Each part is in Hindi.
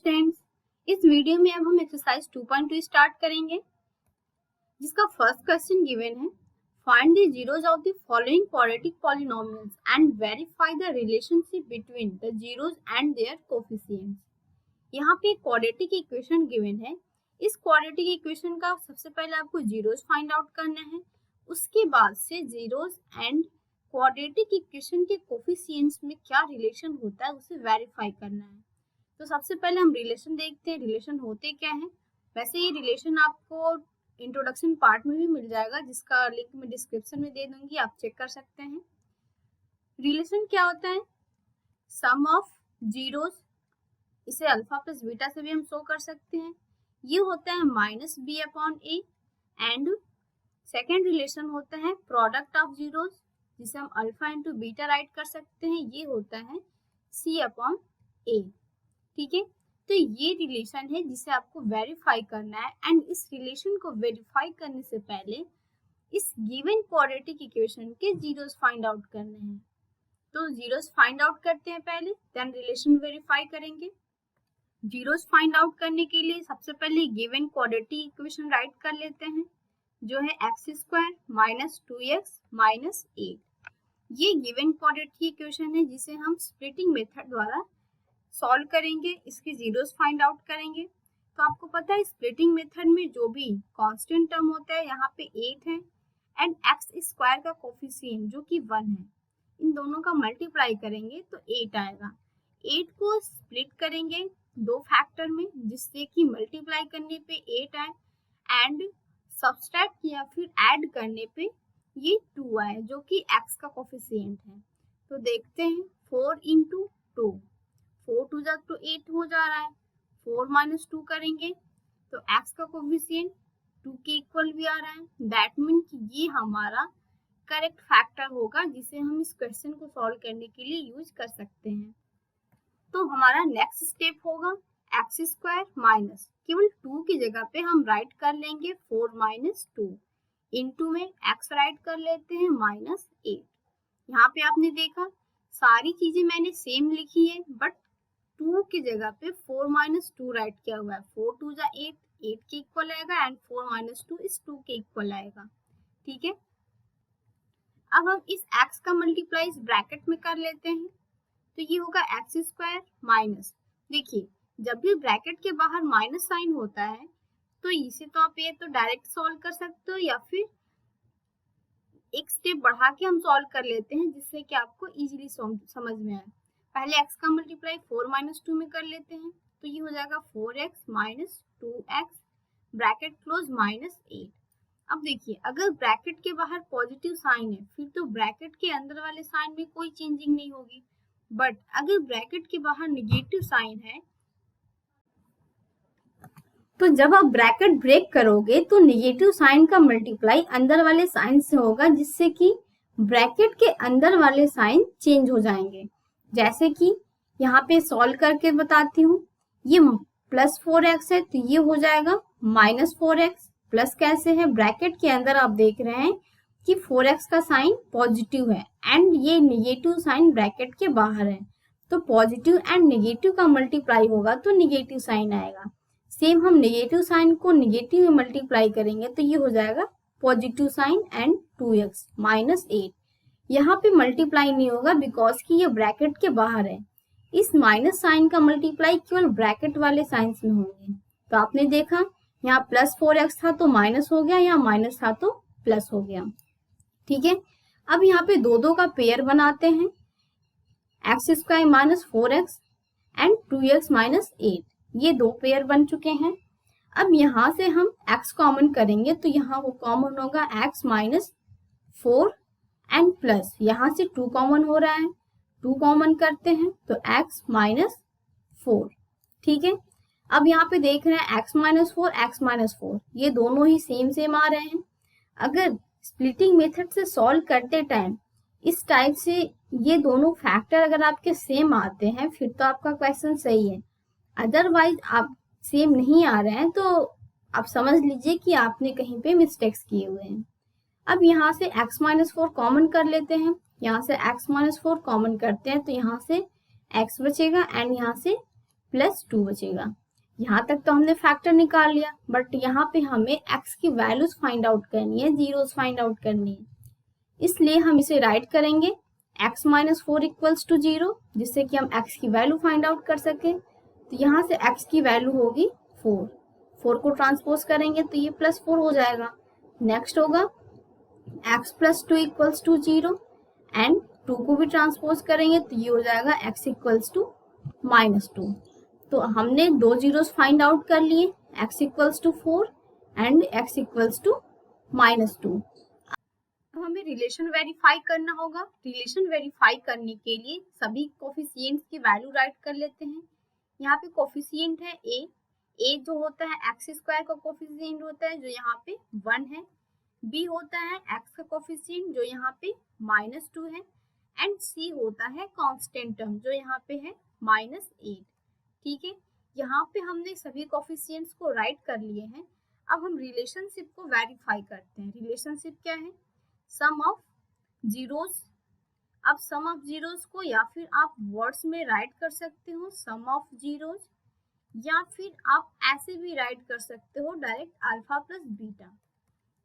स्टूडेंट्स, इस वीडियो में अब हम एक्सरसाइज 2.2 स्टार्ट करेंगे, जिसका फर्स्ट क्वेश्चन गिवन है। Find the zeros of the following quadratic polynomials and verify the relationship between the zeros and their coefficients. यहाँ पे क्वाड्रेटिक इक्वेशन गिवन है। इस क्वाड्रेटिक इक्वेशन का सबसे पहले आपको जीरोस फाइंड आउट करना है, उसके बाद से जीरोस एंड क्वाड्रेटिक इक्वेशन के कोएफिशिएंट्स में क्या रिलेशन होता है उसे वेरीफाई करना है। तो सबसे पहले हम रिलेशन देखते हैं, रिलेशन होते क्या है। वैसे ये रिलेशन आपको इंट्रोडक्शन पार्ट में भी मिल जाएगा, जिसका लिंक मैं डिस्क्रिप्शन में दे दूंगी, आप चेक कर सकते हैं। रिलेशन क्या होता है? सम ऑफ जीरोस, इसे अल्फा प्लस बीटा से भी हम शो कर सकते हैं। ये होता है minus B upon A. And second relation होता है प्रोडक्ट ऑफ जीरोस, जिसे हम अल्फा इंटू बीटा राइट कर सकते हैं। ये होता है सी अपॉन ए। ठीक है, तो ये रिलेशन है जिसे आपको वेरीफाई करना है। एंड इस रिलेशन को वेरीफाई करने से पहले इस गिवन क्वाड्रेटिक इक्वेशन के जीरोस फाइंड आउट करने हैं। तो जीरोस फाइंड आउट करते हैं पहले, देन रिलेशन वेरीफाई करेंगे। जीरोस फाइंड आउट करने के लिए सबसे पहले गिवन क्वाड्रेटिक इक्वेशन राइट कर लेते हैं, जो है x square minus 2x minus 8। ये गिवन क्वाड्रेटिक इक्वेशन है जिसे हम स्प्लिटिंग मेथड द्वारा सॉल्व करेंगे, इसके जीरोस फाइंड आउट करेंगे। तो आपको पता है स्प्लिटिंग मेथड में जो भी कांस्टेंट टर्म होता है, यहाँ पे 8 है एंड एक्स स्क्वायर का कोफिशिएंट जो कि 1 है, इन दोनों का मल्टीप्लाई करेंगे तो 8 आएगा। 8 को स्प्लिट करेंगे दो फैक्टर में, जिससे कि मल्टीप्लाई करने पे 8 आए एंड सब्सट्रैक्ट या फिर ऐड करने पे ये 2 आए, जो कि एक्स का कोफिशिएंट है। तो देखते हैं 4 इंटू 2, 4 टू जा तो 8 हो जा रहा है। 4 माइनस 2 करेंगे तो x का कोफिशिएंट 2 के इक्वल भी आ रहा है। दैट मीन कि ये हमारा करेक्ट फैक्टर होगा, जिसे हम इस क्वेश्चन को सॉल्व करने के लिए यूज कर सकते हैं। तो हमारा नेक्स्ट स्टेप होगा एक्स स्क्वायर माइनस, केवल 2 की जगह पे हम राइट कर लेंगे 4 माइनस 2, इंटू में x राइट कर लेते हैं माइनस 8। यहाँ पे आपने देखा सारी चीजें मैंने सेम लिखी है, बट 2 की जगह पे 4 माइनस 2 राइट किया हुआ है। 4 टू जा 8, 8 के इक्वल आएगा एंड 4 माइनस 2 इस 2 के इक्वल आएगा। ठीक है, अब हम इस x का मल्टीप्लाई इस ब्रैकेट में कर लेते हैं, तो ये होगा एक्स स्क्वायर माइनस। देखिए, जब भी ब्रैकेट के बाहर माइनस साइन होता है तो इसे तो आप ये तो डायरेक्ट सॉल्व कर सकते हो, या फिर एक स्टेप बढ़ा के हम सॉल्व कर लेते हैं, जिससे कि आपको इजीली समझ में आए। पहले x का मल्टीप्लाई 4 माइनस 2 में कर लेते हैं, तो ये हो जाएगा 4x minus 2x bracket close minus 8। अब देखिए, अगर ब्रैकेट के बाहर पॉजिटिव साइन है फिर तो ब्रैकेट के अंदर वाले साइन में कोई चेंजिंग नहीं होगी, बट अगर ब्रैकेट के बाहर नेगेटिव साइन है तो जब आप ब्रैकेट ब्रेक करोगे तो नेगेटिव साइन का मल्टीप्लाई अंदर वाले साइन से होगा, जिससे कि ब्रैकेट के अंदर वाले साइन चेंज हो जाएंगे। जैसे कि यहाँ पे सॉल्व करके बताती हूँ, ये प्लस 4x है तो ये हो जाएगा माइनस 4x। प्लस कैसे है, ब्रैकेट के अंदर आप देख रहे हैं कि 4x का साइन पॉजिटिव है एंड ये नेगेटिव साइन ब्रैकेट के बाहर है, तो पॉजिटिव एंड नेगेटिव का मल्टीप्लाई होगा तो नेगेटिव साइन आएगा। सेम हम नेगेटिव साइन को नेगेटिव में मल्टीप्लाई करेंगे तो ये हो जाएगा positive sign and 2x minus 8। यहाँ पे मल्टीप्लाई नहीं होगा बिकॉज कि ये ब्रैकेट के बाहर है। इस माइनस साइन का मल्टीप्लाई केवल ब्रैकेट वाले साइंस में होंगे। तो आपने देखा यहाँ प्लस 4x था तो माइनस हो गया, यहाँ माइनस था तो प्लस हो गया। ठीक है, अब यहाँ पे दो का पेयर बनाते हैं, x square minus 4x and 2x minus 8। ये दो पेयर बन चुके हैं। अब यहाँ से हम x कॉमन करेंगे तो यहाँ वो कॉमन होगा x माइनस 4 एंड प्लस यहाँ से 2 कॉमन हो रहा है, 2 कॉमन करते हैं तो x माइनस 4। ठीक है, अब यहाँ पे देख रहे हैं x माइनस 4 x माइनस 4, ये दोनों ही सेम आ रहे हैं। अगर स्प्लिटिंग मेथड से सॉल्व करते टाइम इस टाइप से ये दोनों फैक्टर अगर आपके सेम आते हैं फिर तो आपका क्वेश्चन सही है। अदरवाइज आप सेम नहीं आ रहे हैं तो आप समझ लीजिए कि आपने कहीं पे मिस्टेक्स किए हुए हैं। अब यहाँ से x माइनस 4 कॉमन कर लेते हैं, यहाँ से x माइनस 4 कॉमन करते हैं तो यहाँ से x बचेगा एंड यहाँ से प्लस 2 बचेगा। यहाँ तक तो हमने फैक्टर निकाल लिया, बट यहाँ पे हमें x की वैल्यूज फाइंड आउट करनी है, जीरोस फाइंड आउट करनी है। इसलिए हम इसे राइट करेंगे x माइनस 4 इक्वल्स टू 0, जिससे कि हम x की वैल्यू फाइंड आउट कर सके। तो यहाँ से x की वैल्यू होगी 4, 4 को ट्रांसपोज करेंगे तो ये प्लस 4 हो जाएगा। नेक्स्ट होगा x plus 2 equals to 0 and 2 को भी ट्रांसपोज करेंगे तो ये हो जाएगा x इक्वल्स टू माइनस 2। तो हमने दो जीरोस फाइंड आउट कर लिए, x equals to 4 and x equals to minus 2। अब हमें रिलेशन वेरीफाई करना होगा। रिलेशन वेरीफाई करने के लिए सभी कोफिशिएंट्स की वैल्यू राइट कर लेते हैं। यहाँ पे कोफिशिएंट है a जो होता है x स्क्वायर का कोफिशिएंट होता है जो यहाँ पे 1 है, b होता है x का कोफिशिएंट जो यहाँ पे -2 है, एंड c होता है कांस्टेंट टर्म जो यहाँ पे है -8। ठीक है, यहाँ पे हमने सभी कोफिशिएंट्स को राइट कर लिए हैं। अब हम रिलेशनशिप को वेरीफाई करते हैं। रिलेशनशिप क्या है? सम ऑफ जीरोस। अब सम ऑफ जीरोस को या फिर आप वर्ड्स में राइट कर सकते हो सम ऑफ जीरोस, या फिर आप ऐसे भी राइट कर सकते हो डायरेक्ट अल्फा प्लस बीटा।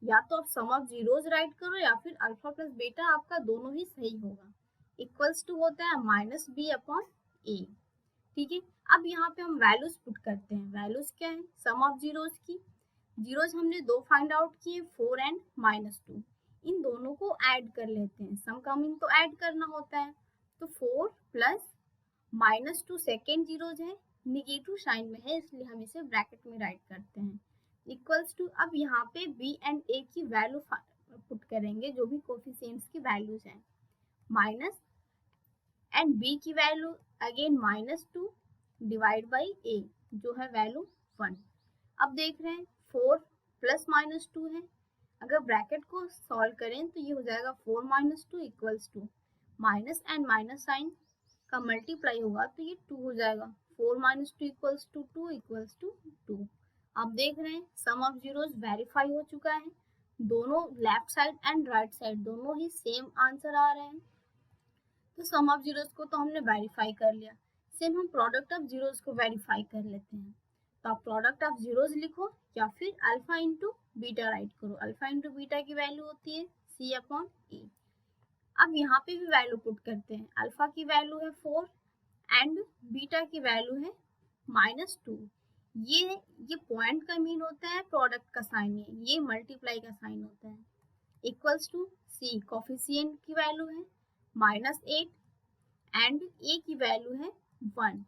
या तो आप सम ऑफ जीरोस राइट करो या फिर अल्फा प्लस बीटा, आपका दोनों ही सही होगा। इक्वल्स टू होता है माइनस बी अपॉन ए। ठीक है, अब यहाँ पे हम वैल्यूज पुट करते हैं। वैल्यूज क्या है? सम ऑफ जीरोस की। जीरोस हमने दो फाइंड आउट किए, 4 एंड -2। इन दोनों को ऐड कर लेते हैं। सम कमिंग तो ऐड करना होता है, तो 4 प्लस -2 सेकेंड जीरोज है, निगेटिव साइन में है इसलिए हम इसे ब्रैकेट में राइट करते हैं। इक्वल्स टू, अब यहाँ पे b एंड a की वैल्यू पुट करेंगे जो भी कोफिशिएंट्स की वैल्यूज हैं। माइनस एंड b की value again -2 divide by a जो है वैल्यू 1। अब देख रहे हैं 4 प्लस -2 है, अगर ब्रैकेट को सॉल्व करें तो ये हो जाएगा 4 -2 equals to minus and minus sign का मल्टीप्लाई होगा तो ये 2 हो जाएगा। 4 -2 इक्वल्स टू 2 इक्वल्स टू 2। आप देख रहे हैं सम ऑफ जीरोस वेरीफाई हो चुका है। दोनों left side and right side दोनों ही सेम आंसर आ रहे हैं। तो सम ऑफ जीरोस को तो हमने वेरीफाई कर लिया। सेम हम प्रोडक्ट ऑफ जीरोस को वेरीफाई कर लेते हैं। तो आप प्रोडक्ट ऑफ जीरोस लिखो या फिर अल्फा इंटू बीटा राइट करो। अल्फा इंटू बीटा की वैल्यू होती है c अपॉन ए। अब यहाँ पे भी वैल्यू पुट करते हैं। अल्फा की वैल्यू है 4 एंड बीटा की वैल्यू है -2। ये पॉइंट का मीन होता है, प्रोडक्ट का साइन है, ये मल्टीप्लाई का साइन होता है। इक्वल्स टू c कोफिशिएंट की वैल्यू है -8 एंड a की वैल्यू है 1।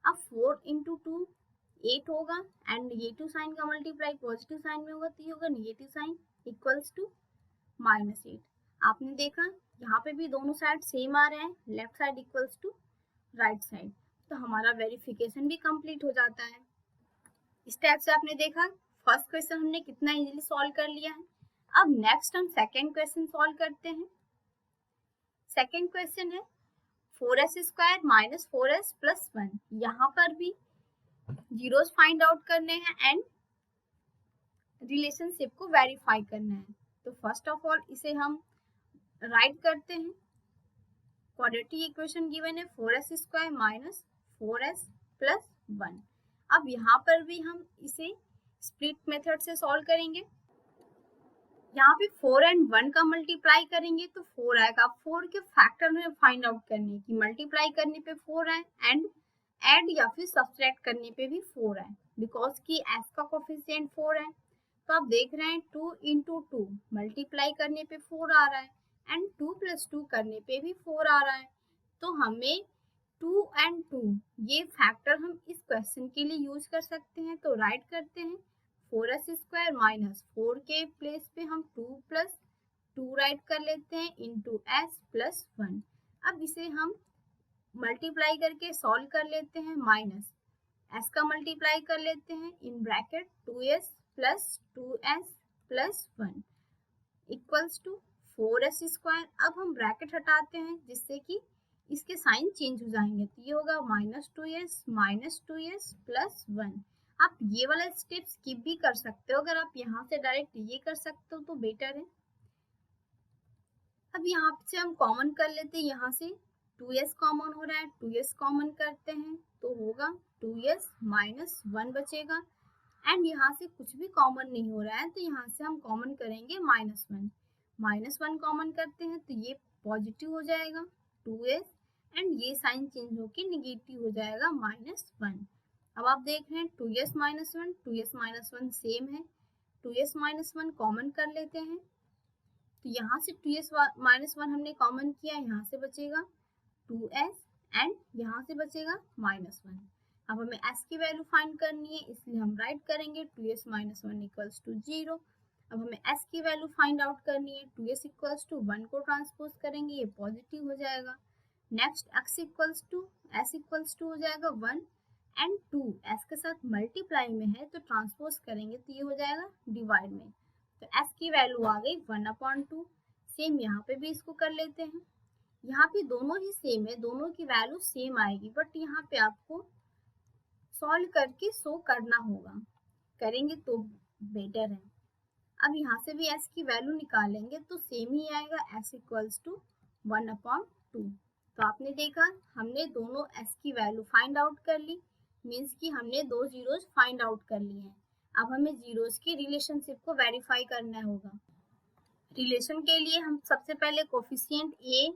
अब 4 इंटू 2 8 होगा एंड नेगेटिव साइन का मल्टीप्लाई पॉजिटिव साइन में होगा तो ये होगा नेगेटिव साइन इक्वल्स टू -8। आपने देखा यहाँ पे भी दोनों साइड सेम आ रहे हैं, left side equals to right side, तो हमारा वेरिफिकेशन भी कंप्लीट हो जाता है। इस टाइप से आपने देखा फर्स्ट क्वेश्चन हमने कितना इजीली सॉल्व कर लिया है। अब नेक्स्ट हम सेकेंड क्वेश्चन सॉल्व करते हैं। सेकेंड क्वेश्चन है 4s square minus 4s plus 1। यहाँ पर भी जीरोस फाइंड आउट करने हैं एंड रिलेशनशिप को वेरीफाई करना है। तो फर्स्ट ऑफ ऑल इसे हम राइट करते हैं। क्वाड्रेटिक इक्वेशन गिवन है 4s square minus 4s plus 1। अब यहाँ पर भी हम इसे स्प्लिट मेथड से सॉल्व करेंगे। यहाँ पे 4 एंड 1 का मल्टीप्लाई करेंगे तो 4 आएगा। 4 के फैक्टर में फाइंड आउट करने की, मल्टीप्लाई करने पे 4 आए एंड ऐड या फिर सब्सट्रैक्ट करने पे भी 4 आए, बिकॉज की s का कोफिशिएंट 4 है। तो आप देख रहे हैं 2 इंटू 2 मल्टीप्लाई करने पे 4 आ रहा है एंड 2 प्लस 2 करने पे भी 4 आ रहा है। तो हमें 2 एंड 2 ये फैक्टर हम इस क्वेश्चन के लिए यूज कर सकते हैं। तो राइट करते हैं 4s स्क्वायर माइनस 4 के प्लेस पे हम 2 प्लस 2 राइट कर लेते हैं इंटू s प्लस 1। अब इसे हम मल्टीप्लाई करके सॉल्व कर लेते हैं। माइनस s का मल्टीप्लाई कर लेते हैं in bracket 2s plus 2s plus 1 equals to 4s square. अब हम ब्रैकेट हटाते हैं जिससे कि इसके साइन चेंज हो जाएंगे, तो ये होगा -2s प्लस 1। आप ये वाला स्टेप स्किप भी कर सकते हो, अगर आप यहाँ से डायरेक्ट ये कर सकते हो तो बेटर है। अब यहाँ से हम कॉमन कर लेते हैं यहाँ से 2s कॉमन हो रहा है, 2s कॉमन करते हैं तो होगा 2s माइनस 1 बचेगा। एंड यहाँ से कुछ भी कॉमन नहीं हो रहा है तो यहाँ से हम कॉमन करेंगे -1। -1 कॉमन करते हैं तो ये पॉजिटिव हो जाएगा 2s, एंड ये साइन चेंज होके निगेटिव हो जाएगा -1। अब आप देख रहे हैं 2s minus 1, 2s minus 1 same है, 2s माइनस 1 कॉमन कर लेते हैं तो यहाँ से 2s माइनस 1 हमने कॉमन किया, यहाँ से बचेगा 2s एंड यहाँ से बचेगा -1। अब हमें s की वैल्यू फाइंड करनी है, इसलिए हम राइट करेंगे 2s माइनस 1 इक्वल्स टू 0। अब हमें s की वैल्यू फाइंड आउट करनी है, 2s इक्वल्स टू 1 को ट्रांसपोज करेंगे, ये पॉजिटिव हो जाएगा। नेक्स्ट s इक्वल्स टू हो जाएगा 1 एंड 2 s के साथ मल्टीप्लाई में है तो ट्रांसपोज करेंगे तो ये हो जाएगा डिवाइड में, तो s की वैल्यू आ गई 1/2। सेम यहाँ पे भी इसको कर लेते हैं, यहाँ पे दोनों ही सेम है, दोनों की वैल्यू सेम आएगी, बट यहाँ पे आपको सॉल्व करके शो करना होगा, करेंगे तो बेटर है। अब यहाँ से भी s की वैल्यू निकालेंगे तो सेम ही आएगा, s इक्वल्स टू 1/2। तो आपने देखा हमने दोनों s की वैल्यू फाइंड आउट कर ली, मीन्स कि हमने दो जीरोस फाइंड आउट कर लिए हैं। अब हमें जीरोस की रिलेशनशिप को वेरीफाई करना होगा। रिलेशन के लिए हम सबसे पहले coefficient a,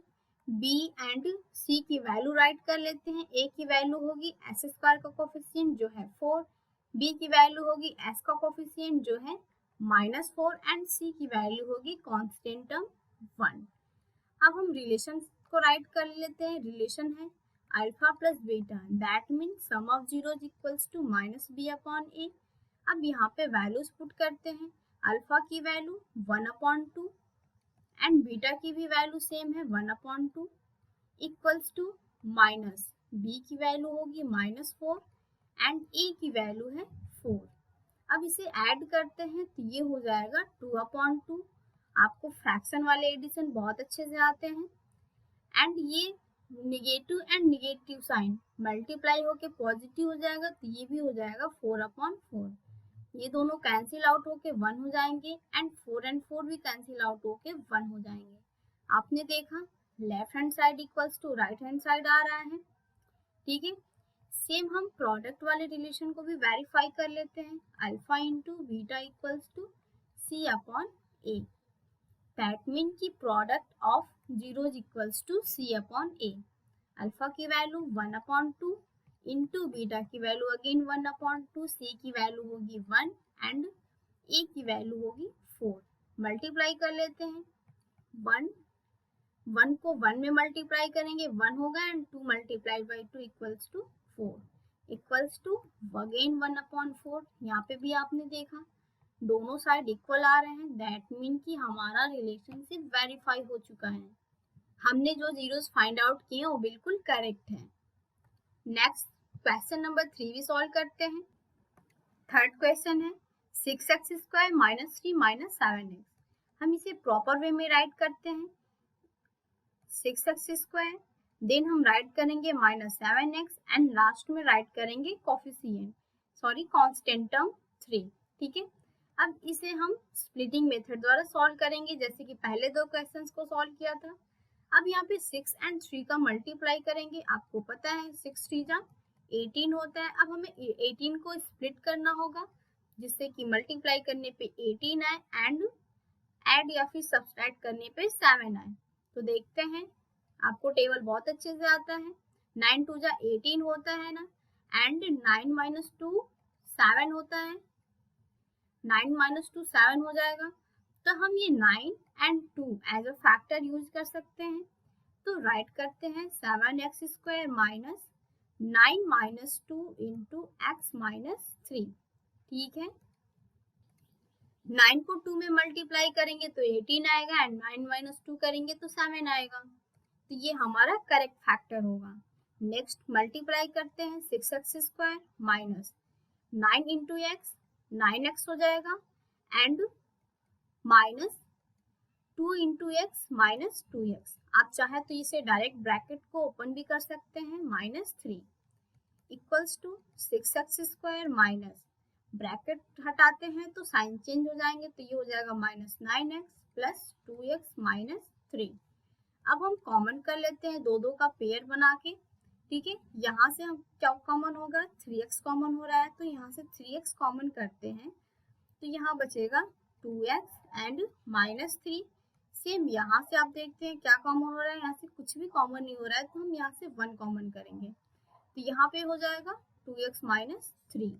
b and c की वैल्यू राइट कर लेते हैं। a की वैल्यू होगी s स्क्वायर का कोफिशिएंट जो है 4, b की वैल्यू होगी s का कोफिशिएंट जो है -4 एंड c की वैल्यू होगी कांस्टेंट टर्म 1। अब हम रिलेशन को राइट कर लेते हैं। रिलेशन है alpha plus beta, that means sum of zeros equals to -b/a। अब यहाँ पे वैल्यूज पुट करते हैं, अल्फा की वैल्यू 1/2 एंड बीटा की भी वैल्यू सेम है 1/2 इक्वल्स टू माइनस बी की वैल्यू होगी -4 एंड ए की वैल्यू है 4। अब इसे ऐड करते हैं तो ये हो जाएगा 2/2। आपको फ्रैक्शन वाले एडिशन बहुत अच्छे से आते हैं। एंड ये negative and negative sign multiply होके पॉजिटिव हो जाएगा तो ये भी हो जाएगा 4/4। ये दोनों कैंसिल आउट होके 1 हो जाएंगे एंड 4 एंड 4 भी कैंसिल आउट होके 1 हो जाएंगे। आपने देखा left hand side equals to right hand side आ रहा है, ठीक है। सेम हम प्रोडक्ट वाले रिलेशन को भी वेरीफाई कर लेते हैं, alpha into beta equals to c/a, that mean की product of zeros equals to c/a। Alpha की वैल्यू 1/2 इंटू बीटा की वैल्यू अगेन 1/2, सी की वैल्यू होगी 1 एंड ए की वैल्यू होगी 4। मल्टीप्लाई कर लेते हैं, 1 को 1 में मल्टीप्लाई करेंगे 1 होगा and 2 multiplied by 2 equals to 4 equals to again 1/4। यहाँ पे भी आपने देखा दोनों साइड इक्वल आ रहे हैं, दैट मीन कि हमारा रिलेशनशिप वेरीफाई हो चुका है। हमने जो जीरोस फाइंड आउट किए वो बिल्कुल करेक्ट है। नेक्स्ट क्वेश्चन नंबर 3 भी सॉल्व करते हैं। थर्ड क्वेश्चन है 6x² - 3 - 7x। हम इसे प्रॉपर वे में राइट करते हैं, 6x², देन हम राइट करेंगे -7x एंड लास्ट में राइट करेंगे कांस्टेंट टर्म 3, ठीक है। अब इसे हम स्प्लिटिंग मेथड द्वारा सॉल्व करेंगे, जैसे कि पहले दो क्वेश्चंस को सॉल्व किया था। अब यहाँ पे 6 एंड 3 का मल्टीप्लाई करेंगे, आपको पता है 6 3 जा 18 होता है। अब हमें 18 को स्प्लिट करना होगा जिससे कि मल्टीप्लाई करने पे 18 आए एंड ऐड या फिर सब्सट्रैक्ट करने पे 7 आए। तो देखते हैं, आपको टेबल बहुत अच्छे से आता है। 9 2 जा 18 होता है ना, एंड 9 - 2 7 होता है, 9 - 2 7 हो जाएगा। तो हम ये 9 and 2 as a factor use कर सकते हैं। तो राइट करते हैं 7x² माइनस 9 - 2 इंटू x - 3, ठीक है। 9 को 2 में मल्टीप्लाई करेंगे तो 18 आएगा एंड 9 - 2 करेंगे तो 7 आएगा, तो ये हमारा करेक्ट फैक्टर होगा। नेक्स्ट मल्टीप्लाई करते हैं 6x² minus 9 into x, 9x हो जाएगा and minus 2 into x minus 2x। आप चाहे तो इसे डायरेक्ट ब्रैकेट को ओपन भी कर सकते हैं, -3 equals to 6x² minus, bracket हटाते हैं तो साइन चेंज हो जाएंगे, तो ये हो जाएगा -9x प्लस 2x - 3। अब हम कॉमन कर लेते हैं दो का पेयर बना के, ठीक है। यहाँ से हम क्या कॉमन होगा, 3x कॉमन हो रहा है, तो यहाँ से 3x कॉमन करते हैं तो यहाँ बचेगा 2x एंड -3। सेम यहाँ से आप देखते हैं क्या कॉमन हो रहा है, यहाँ से कुछ भी कॉमन नहीं हो रहा है, तो हम यहाँ से 1 कॉमन करेंगे तो यहाँ पे हो जाएगा 2x - 3।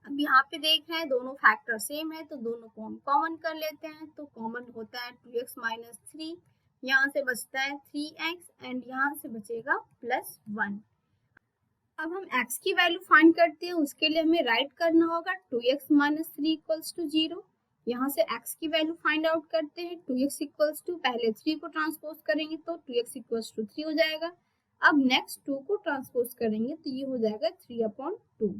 अब यहाँ पे देख रहे हैं दोनों फैक्टर सेम है तो दोनों को हम कॉमन कर लेते हैं, तो कॉमन होता है 2x - 3, यहाँ से बचता है 3x एंड यहाँ से बचेगा +1। अब हम x की वैल्यू फाइंड करते हैं, उसके लिए हमें राइट करना होगा 2x - 3 = 0। यहाँ से x की वैल्यू फाइंड आउट करते हैं, 2x पहले 3 को ट्रांसपोज करेंगे तो 2x 3 हो जाएगा। अब नेक्स्ट 2 को ट्रांसपोज करेंगे तो ये हो जाएगा 3/2।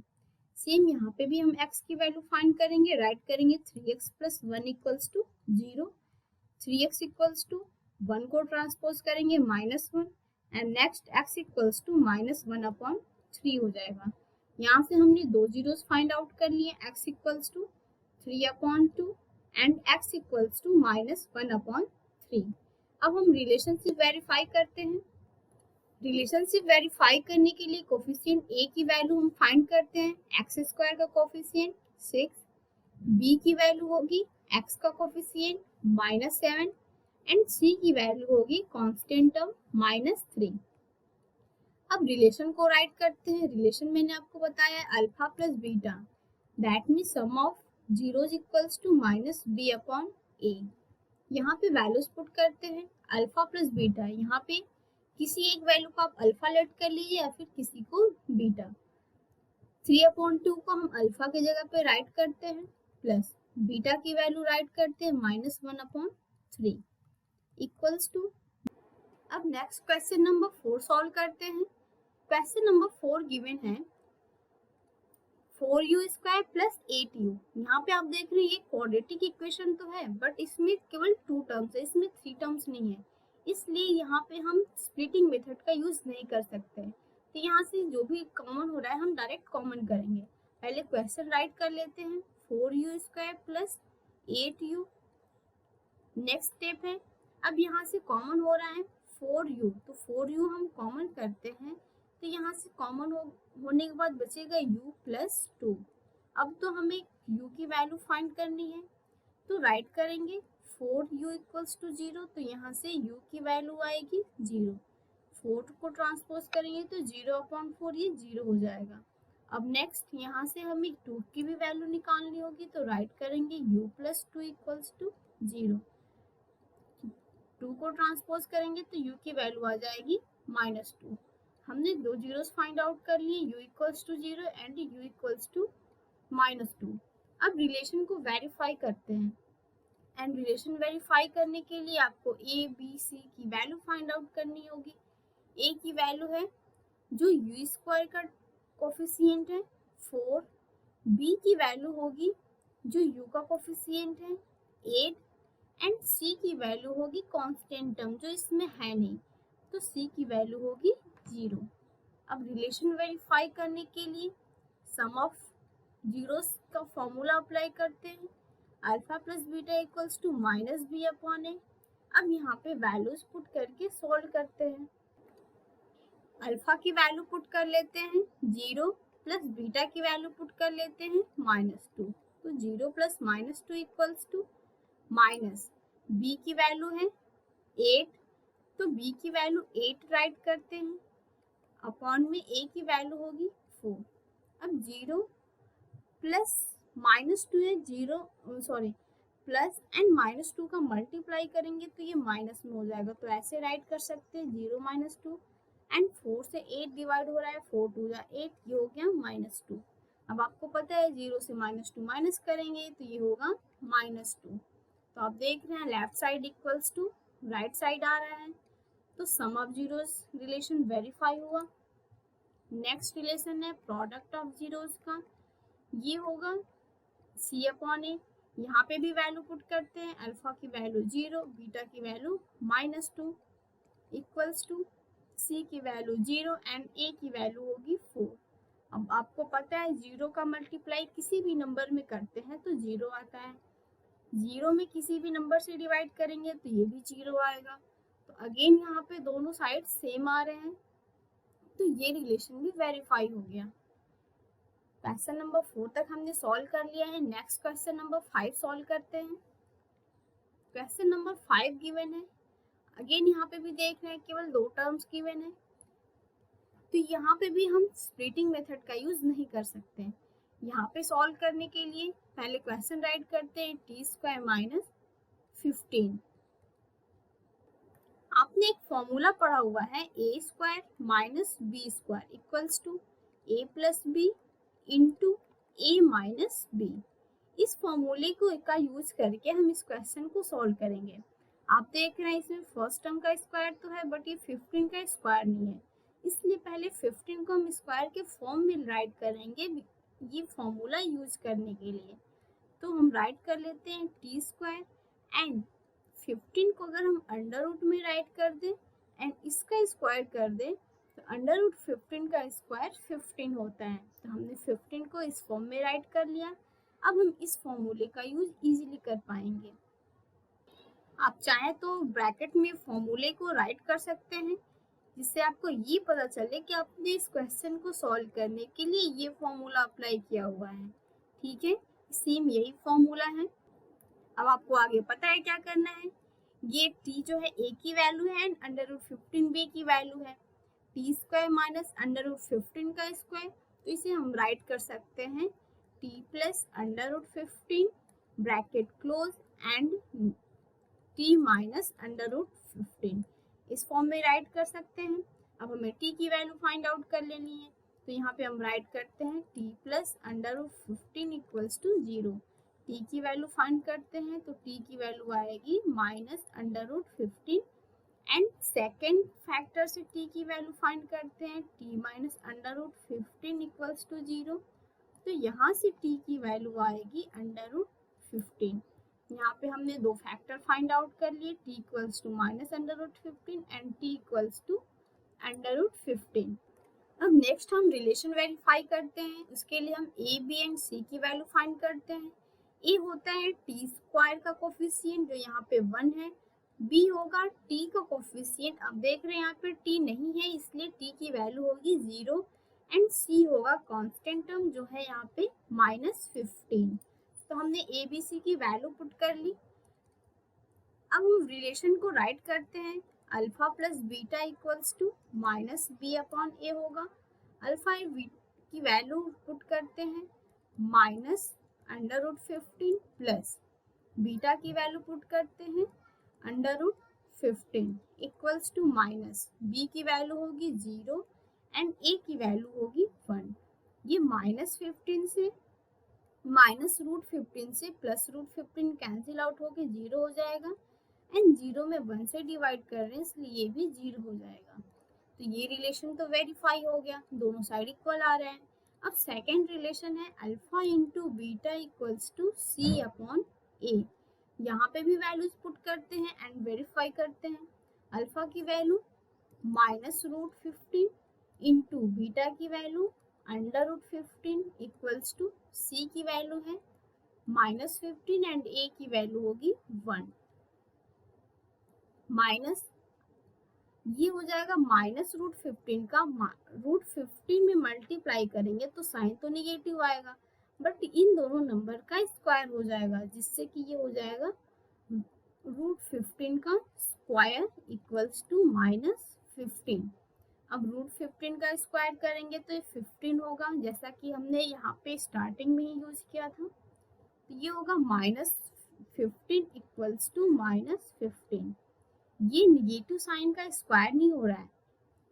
सेम यहाँ पे भी हम x की वैल्यू फाइंड करेंगे, राइट करेंगे 3x + 1 = 0। 3x 1 को ट्रांसपोज करेंगे -1 एंड नेक्स्ट x = -1/3 हो जाएगा। यहाँ से हमने दो जीरोस फाइंड आउट कर लिए, x = 3/2 एंड x = -1/3। अब हम रिलेशनशिप वेरीफाई करते हैं। रिलेशनशिप वेरीफाई करने के लिए कोफिशिएंट a की वैल्यू हम फाइंड करते हैं, x² का कोफिशिएंट 6, b की वैल्यू होगी x का कोफिशिएंट -7 एंड c की वैल्यू होगी कांस्टेंट टर्म -3। अब रिलेशन को राइट करते हैं। रिलेशन मैंने आपको बताया alpha plus beta, that means sum of zeros equals to -b/a। यहाँ पे वैल्यूज पुट करते हैं, अल्फा प्लस बीटा, यहाँ पे किसी एक वैल्यू को आप अल्फा लेट कर लीजिए या फिर किसी को बीटा। 3/2 को हम अल्फा की जगह पे राइट करते हैं, प्लस बीटा की वैल्यू राइट करते हैं -1/3 इक्वल्स टू। अब नेक्स्ट क्वेश्चन नंबर 4 सॉल्व करते हैं। क्वेश्चन नंबर 4 गिवन है 4u² + 8u। यहाँ पे आप देख रहे हैं ये क्वाड्रेटिक इक्वेशन तो है बट इसमें केवल 2 टर्म्स है, इसमें 3 टर्म्स नहीं है, इसलिए यहाँ पे हम स्प्लिटिंग मेथड का यूज नहीं कर सकते। तो यहाँ से जो भी कॉमन हो रहा है हम डायरेक्ट कॉमन करेंगे। पहले क्वेश्चन राइट कर लेते हैं, 4u² + 8u। नेक्स्ट स्टेप है, अब यहाँ से कॉमन हो रहा है 4u, तो 4u हम कॉमन करते हैं तो यहाँ से कॉमन होने के बाद बचेगा u + 2। अब तो हमें u की वैल्यू फाइंड करनी है तो राइट करेंगे 4u = 0, तो यहाँ से u की वैल्यू आएगी 0। 4 को ट्रांसपोज करेंगे तो 0/4 ये 0 हो जाएगा। अब नेक्स्ट यहाँ से हमें 2 की भी वैल्यू निकालनी होगी तो राइट करेंगे u + 2 = 0। 2 को ट्रांसपोज करेंगे तो u की वैल्यू आ जाएगी -2। हमने दो जीरोस फाइंड आउट कर लिए, u = 0 एंड u = -2। अब रिलेशन को वेरीफाई करते हैं एंड रिलेशन वेरीफाई करने के लिए आपको a, b, c की वैल्यू फाइंड आउट करनी होगी। a की वैल्यू है जो u² का कोफिशिएंट है 4, b की वैल्यू होगी जो u का कोफिशिएंट है 8 एंड c की वैल्यू होगी कांस्टेंट टर्म जो इसमें है नहीं, तो c की वैल्यू होगी 0। अब रिलेशन वेरीफाई करने के लिए सम ऑफ जीरोस का फॉर्मूला अप्लाई करते हैं, alpha plus beta equals to -b/a। अब यहाँ पे वैल्यूज पुट करके सोल्व करते हैं। अल्फा की वैल्यू पुट कर लेते हैं 0 प्लस बीटा की वैल्यू पुट कर लेते हैं -2, तो 0 + -2 इक्वल्स टू माइनस b की वैल्यू है 8, तो b की वैल्यू 8 राइट करते हैं, अपॉन में a की वैल्यू होगी 4। अब 0 प्लस -2 है, प्लस एंड -2 का मल्टीप्लाई करेंगे तो ये माइनस में हो जाएगा, तो ऐसे राइट कर सकते हैं 0 - 2 एंड 4 से 8 डिवाइड हो रहा है, 4 × 2 = 8, ये हो गया -2। अब आपको पता है 0 से -2 माइनस करेंगे तो ये होगा -2। तो आप देख रहे हैं left side equals to right side आ रहा है, तो sum of zeros relation verify हुआ। नेक्स्ट रिलेशन है प्रोडक्ट ऑफ जीरोस का, ये होगा c/a। यहाँ पे भी वैल्यू पुट करते हैं, अल्फा की वैल्यू 0, बीटा की वैल्यू -2 इक्वल्स टू c की वैल्यू 0 एंड a की वैल्यू होगी 4। अब आपको पता है 0 का मल्टीप्लाई किसी भी नंबर में करते हैं तो 0 आता है, जीरो में किसी भी नंबर से डिवाइड करेंगे तो ये भी जीरो आएगा। तो अगेन यहाँ पे दोनों साइड सेम आ रहे हैं, तो ये रिलेशन भी वेरीफाई हो गया। क्वेश्चन नंबर 4 तक हमने सॉल्व कर लिया है। नेक्स्ट क्वेश्चन नंबर 5 सॉल्व करते हैं। क्वेश्चन नंबर 5 गिवन है। अगेन यहाँ पे भी देख रहे हैं केवल दो टर्म्स गिवन है, तो यहाँ पे भी हम स्प्लिटिंग मेथड का यूज नहीं कर सकते। यहाँ पे सॉल्व करने के लिए पहले क्वेश्चन राइट करते हैं, टी स्क्वायर माइनस 15। आपने एक फॉर्मूला पढ़ा हुआ है, a square minus b square equals to a plus b into a minus b. इस फॉर्मूले को का यूज करके हम इस क्वेश्चन को सॉल्व करेंगे। आप देख रहे हैं इसमें फर्स्ट टर्म का स्क्वायर तो है, बट ये 15 का स्क्वायर नहीं है, इसलिए पहले 15 को हम स्क्वायर के फॉर्म में राइट करेंगे ये फॉर्मूला यूज करने के लिए। तो हम राइट कर लेते हैं टी स्क्वायर एंड 15 को अगर हम अंडर रूट में राइट कर दें एंड इसका स्क्वायर कर दें तो अंडर रूट 15 का स्क्वायर 15 होता है। तो हमने 15 को इस फॉर्म में राइट कर लिया। अब हम इस फॉर्मूले का यूज इजीली कर पाएंगे। आप चाहें तो ब्रैकेट में फॉर्मूले को राइट कर सकते हैं, जिससे आपको ये पता चले कि आपने इस क्वेश्चन को सॉल्व करने के लिए ये फॉर्मूला अप्लाई किया हुआ है। ठीक है, सेम यही फॉर्मूला है। अब आपको आगे पता है क्या करना है। ये t जो है a की वैल्यू है एंड अंडर रूट 15 b की वैल्यू है। T square minus under root 15 का स्क्वायर, तो इसे हम राइट कर सकते हैं t plus under root 15 bracket close and t minus under root 15 इस फॉर्म में राइट कर सकते हैं। अब हमें t की वैल्यू फाइंड आउट कर लेनी है, तो यहाँ पे हम राइट करते हैं t plus under root 15 equals to 0। t की वैल्यू फाइंड करते हैं तो t की वैल्यू आएगी minus under root 15 and second factor से t की वैल्यू फाइंड करते हैं t minus under root 15 equals to 0। तो यहाँ से t की वैल्यू आएगी अंडर रूट 15। यहाँ पे हमने दो फैक्टर फाइंड आउट कर लिए, t equals to minus under root 15 and t equals to under root 15। अब नेक्स्ट हम रिलेशन वेरीफाई करते हैं। उसके लिए हम a, b एंड c की वैल्यू फाइंड करते हैं। a होता है t स्क्वायर का कोफिशिएंट जो यहाँ पे 1 है, b होगा t का कोफिशिएंट, अब देख रहे हैं यहाँ पे t नहीं है इसलिए t की वैल्यू होगी 0 एंड c होगा कांस्टेंट टर्म जो है यहाँ पे -15। तो हमने ए बी सी की वैल्यू पुट कर ली। अब हम रिलेशन को राइट करते हैं, alpha plus beta equals to minus B upon a होगा। अल्फा की वैल्यू पुट करते हैं minus under root 15 plus beta की वैल्यू पुट करते हैं under root 15 equals to minus b की वैल्यू होगी 0 एंड ए की वैल्यू होगी 1। ये -15 से माइनस रूट 15 से प्लस रूट 15 कैंसिल आउट होके 0 हो जाएगा एंड 0 में 1 से डिवाइड कर रहे हैं इसलिए ये भी 0 हो जाएगा। तो ये रिलेशन तो वेरीफाई हो गया, दोनों साइड इक्वल आ रहे हैं। अब सेकेंड रिलेशन है alpha into beta equals to c upon a. यहाँ पे भी वैल्यूज पुट करते हैं एंड वेरीफाई करते हैं। अल्फा की value minus root 15 into beta की value under root 15 equals to c की वैल्यू है -15 एंड ए की वैल्यू होगी 1 माइनस ये हो जाएगा माइनस रूट 15 का रूट 15 में मल्टीप्लाई करेंगे तो साइन तो निगेटिव आएगा, बट इन दोनों नंबर का स्क्वायर हो जाएगा जिससे कि ये हो जाएगा रूट 15 का स्क्वायर इक्वल्स टू -15। अब रूट 15 का स्क्वायर करेंगे तो ये 15 होगा, जैसा कि हमने यहाँ पे स्टार्टिंग में ही यूज किया था। तो ये होगा -15 इक्वल्स टू -15। ये निगेटिव साइन का स्क्वायर नहीं हो रहा है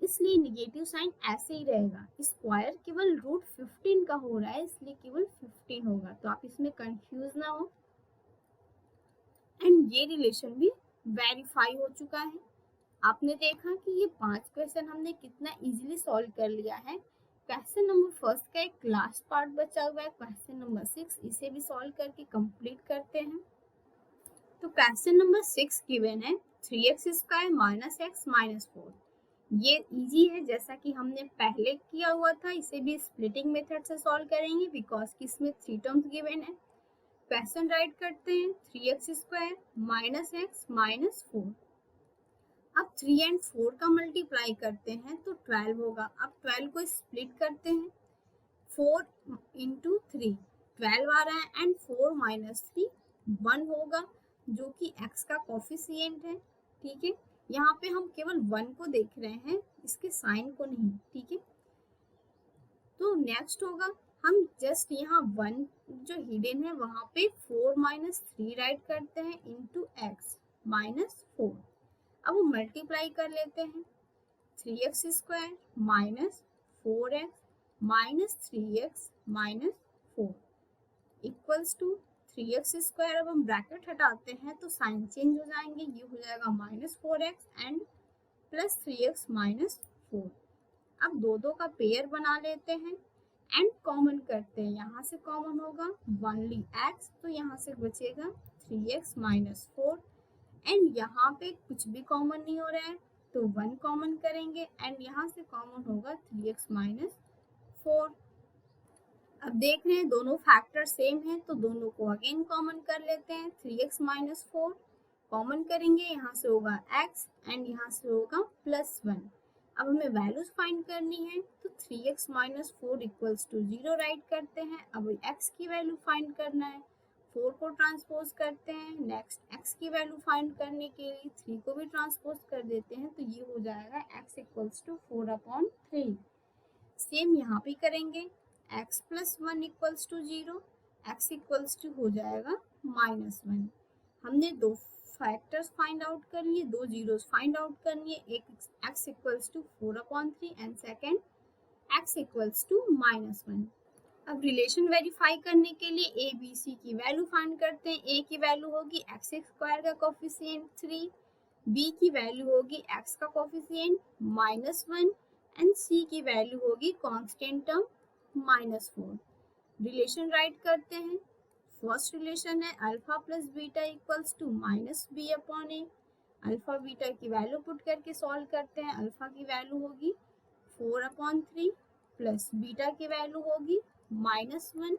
इसलिए निगेटिव साइन ऐसे ही रहेगा। स्क्वायर केवल रूट 15 का हो रहा है इसलिए केवल 15 होगा, तो आप इसमें कंफ्यूज ना हो। एंड ये रिलेशन भी वेरीफाई हो चुका है। आपने देखा कि ये 5 क्वेश्चन हमने कितना इजीली सॉल्व कर लिया है। क्वेश्चन नंबर फर्स्ट का एक लास्ट पार्ट बचा हुआ है, क्वेश्चन नंबर 6, इसे भी सॉल्व करके कंप्लीट करते हैं। तो क्वेश्चन नंबर 6 गिवन है 3x square minus x minus 4। ये इजी है, जैसा कि हमने पहले किया हुआ था। इसे भी स्प्लिटिंग मेथड से सॉल्व करेंगे बिकॉज कि इसमें 3 टर्म्स गिवन है। क्वेश्चन राइट करते हैं 3x² माइनस एक्स माइनस 4। अब 3 एंड 4 का मल्टीप्लाई करते हैं तो 12 होगा। अब 12 को स्प्लिट करते हैं, 4 इंटू 3 12 आ रहा है एंड 4 माइनस 3 1 होगा जो कि x का कोफिशिएंट है। ठीक है, यहाँ पे हम केवल 1 को देख रहे हैं, इसके साइन को नहीं। ठीक है, तो नेक्स्ट होगा हम जस्ट यहाँ 1 जो हिडन है वहां पे 4 माइनस 3 राइट करते हैं इंटू एक्स माइनस 4। अब हम मल्टीप्लाई कर लेते हैं 3x² minus 4x minus 3x minus 4 equals to 3x²। अब हम ब्रैकेट हटाते हैं तो साइन चेंज हो जाएंगे, ये हो जाएगा minus 4x and plus 3x minus 4। अब दो का पेयर बना लेते हैं एंड कॉमन करते हैं, यहाँ से कॉमन होगा ओनली x, तो यहाँ से बचेगा 3x माइनस 4 एंड यहाँ पे कुछ भी कॉमन नहीं हो रहा है तो 1 कॉमन करेंगे एंड यहाँ से कॉमन होगा 3x माइनस 4। अब देख रहे हैं दोनों फैक्टर सेम है तो दोनों को अगेन कॉमन कर लेते हैं। 3x माइनस 4 कॉमन करेंगे, यहाँ से होगा x एंड यहाँ से होगा प्लस 1। अब हमें वैल्यूज फाइंड करनी है तो 3x minus 4 equals to 0 right करते हैं। अब x की वैल्यू फाइंड करना है, 4 को ट्रांसपोज करते हैं, नेक्स्ट x की वैल्यू फाइंड करने के लिए 3 को भी ट्रांसपोज कर देते हैं तो ये हो जाएगा x इक्वल्स टू 4/3। सेम यहाँ पे करेंगे, x plus 1 equals to 0, x equals to हो जाएगा माइनस 1। हमने दो फैक्टर्स फाइंड आउट कर लिए, दो जीरोस फाइंड आउट करनी है, एक x equals to 4/3 and second x equals to minus 1। अब रिलेशन वेरीफाई करने के लिए ए बी सी की वैल्यू फाइंड करते हैं। ए की वैल्यू होगी x² का कोफिशिएंट 3, बी की वैल्यू होगी x का कोफिशिएंट माइनस 1 एंड सी की वैल्यू होगी constant term minus 4। Relation right करते हैं। फर्स्ट रिलेशन है alpha plus beta equals to minus B upon a. Alpha beta की वैल्यू पुट करके सॉल्व करते हैं। अल्फा की वैल्यू होगी 4/3 प्लस बीटा की वैल्यू होगी minus 1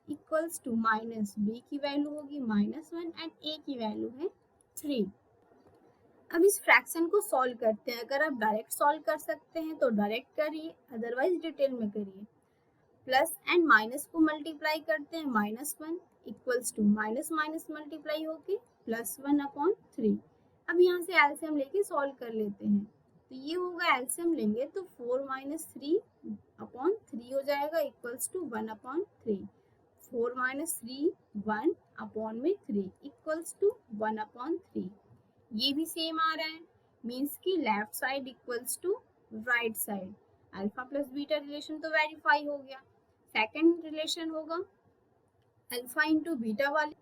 equals to minus b की वैल्यू होगी माइनस 1 एंड ए की वैल्यू है 3। अब इस फ्रैक्शन को सॉल्व करते हैं। अगर आप डायरेक्ट सॉल्व कर सकते हैं तो डायरेक्ट करिए, अदरवाइज डिटेल में करिए। प्लस एंड माइनस को मल्टीप्लाई करते हैं, minus 1 equals to minus minus multiply होके प्लस 1/3। अब यहाँ से एलसीएम लेके सॉल्व कर लेते हैं तो ये होगा, एलसीएम लेंगे तो 4 माइनस 3/3 हो जाएगा equals to 1/3। 4 minus 3 1/3 equals to 1/3। ये भी सेम आ रहा है, मीन्स की left side equals to right side. Alpha plus beta relation तो वेरीफाई हो गया। सेकंड रिलेशन होगा अल्फा इंटू बीटा वाली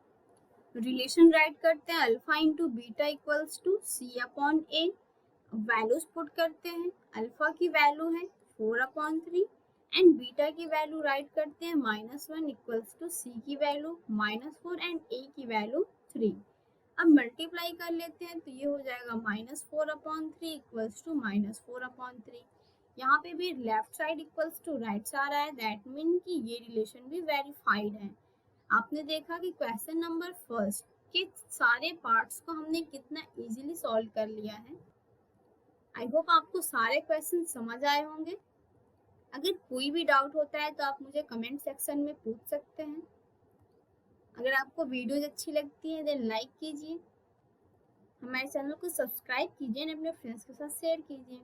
रिलेशन राइट करते हैं। Alpha into beta equals to c/a। Values put करते हैं, अल्फा की वैल्यू है 4/3 एंड बीटा की वैल्यू राइट करते हैं -1 इक्वल्स टू c की वैल्यू -4 एंड a की वैल्यू 3। अब मल्टीप्लाई कर लेते हैं तो ये हो जाएगा -4/3 इक्वल्स टू -4/3। यहाँ पे भी left side equals to right आ रहा है, दैट मीन कि ये रिलेशन भी वेरीफाइड है। आपने देखा कि क्वेश्चन नंबर फर्स्ट के सारे पार्ट्स को हमने कितना इजीली सॉल्व कर लिया है। आई होप आपको सारे क्वेश्चन समझ आए होंगे। अगर कोई भी डाउट होता है तो आप मुझे कमेंट सेक्शन में पूछ सकते हैं। अगर आपको वीडियोज अच्छी लगती है देन लाइक कीजिए, हमारे चैनल को सब्सक्राइब कीजिए और अपने फ्रेंड्स के साथ शेयर कीजिए।